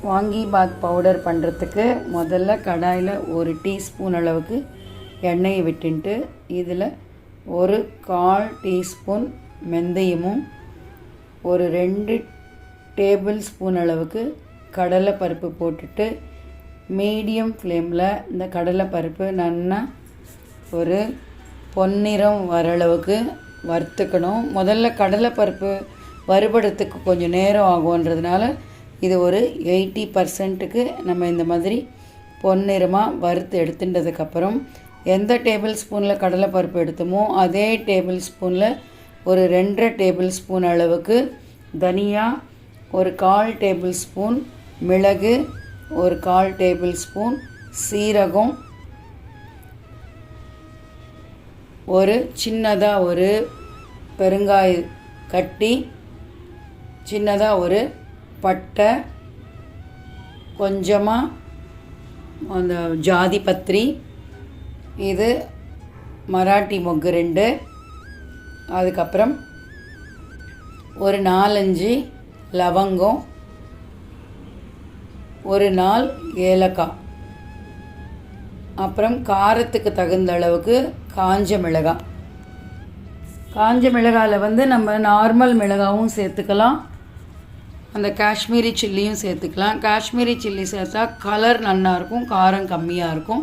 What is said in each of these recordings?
Vangibath powder பண்ணுறதுக்கு முதல்ல கடாயில் 1 டீஸ்பூன் அளவுக்கு எண்ணெயை விட்டுட்டு இதில் 1/4 டீஸ்பூன் வெந்தயமும் 2 டேபிள் ஸ்பூன் அளவுக்கு கடலைப்பருப்பு போட்டுட்டு மீடியம் ஃப்ளேமில் இந்த கடலைப்பருப்பு நல்லா ஒரு பொன்னிறம் வர அளவுக்கு வறுத்துக்கணும். முதல்ல கடலைப்பருப்பு வறுபடுறதுக்கு கொஞ்சம் நேரம் ஆகுன்றதுனால இது ஒரு 80%க்கு நம்ம இந்த மாதிரி பொன்னிறமாக வறுத்து எடுத்துட்டதுக்கப்புறம் எந்த டேபிள் ஸ்பூனில் கடலைப்பருப்பு எடுத்தோமோ அதே டேபிள் ஸ்பூனில் ஒரு 2.5 டேபிள் ஸ்பூன் அளவுக்கு தனியா, 1/4 டேபிள் ஸ்பூன் மிளகு, 1/4 டேபிள் ஸ்பூன் சீரகம், சின்னதாக ஒரு பெருங்காய கட்டி, சின்னதாக ஒரு பட்டை, கொஞ்சமாக அந்த ஜாதி பத்திரி, இது மராட்டி மொக்கு 2, அதுக்கப்புறம் ஒரு 4-5 லவங்கம், 4 ஏலக்காய், அப்புறம் காரத்துக்கு தகுந்த அளவுக்கு காஞ்ச மிளகாய். காஞ்ச மிளகாயில் நம்ம நார்மல் மிளகாவும் சேர்த்துக்கலாம், அந்த காஷ்மீரி சில்லியும் சேர்த்துக்கலாம். காஷ்மீரி சில்லி சேர்த்தா கலர் நல்லாயிருக்கும், காரம் கம்மியாக இருக்கும்.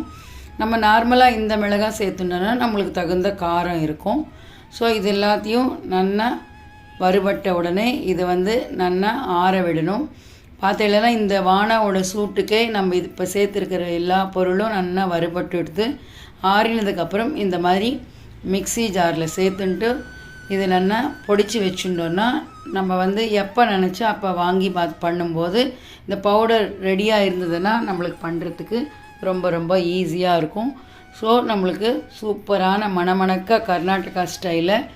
நம்ம நார்மலாக இந்த மிளகாய் சேர்த்துட்டோன்னா நம்மளுக்கு தகுந்த காரம் இருக்கும். ஸோ இது எல்லாத்தையும் நல்லா வறுபட்ட உடனே இது நல்லா ஆற விடணும். பார்த்தீங்கன்னா இந்த வானாவோட சூட்டுக்கே நம்ம இது இப்போ சேர்த்துருக்கிற எல்லா பொருளும் நல்லா வறுபட்டு எடுத்து ஆறினதுக்கப்புறம் இந்த மாதிரி மிக்ஸி ஜாரில் சேர்த்துன்ட்டு இது நல்லா பொடிச்சு வச்சுட்டோன்னா நம்ம எப்போ நினச்சா அப்போ வாங்கிபாத் பண்ணும்போது இந்த பவுடர் ரெடியாக இருந்ததுன்னா நம்மளுக்கு பண்ணுறதுக்கு ரொம்ப ரொம்ப ஈஸியாக இருக்கும். ஸோ நம்மளுக்கு சூப்பரான மணமணக்க கர்நாடகா ஸ்டைலில்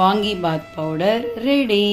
வாங்கிபாத் பவுடர் ரெடி.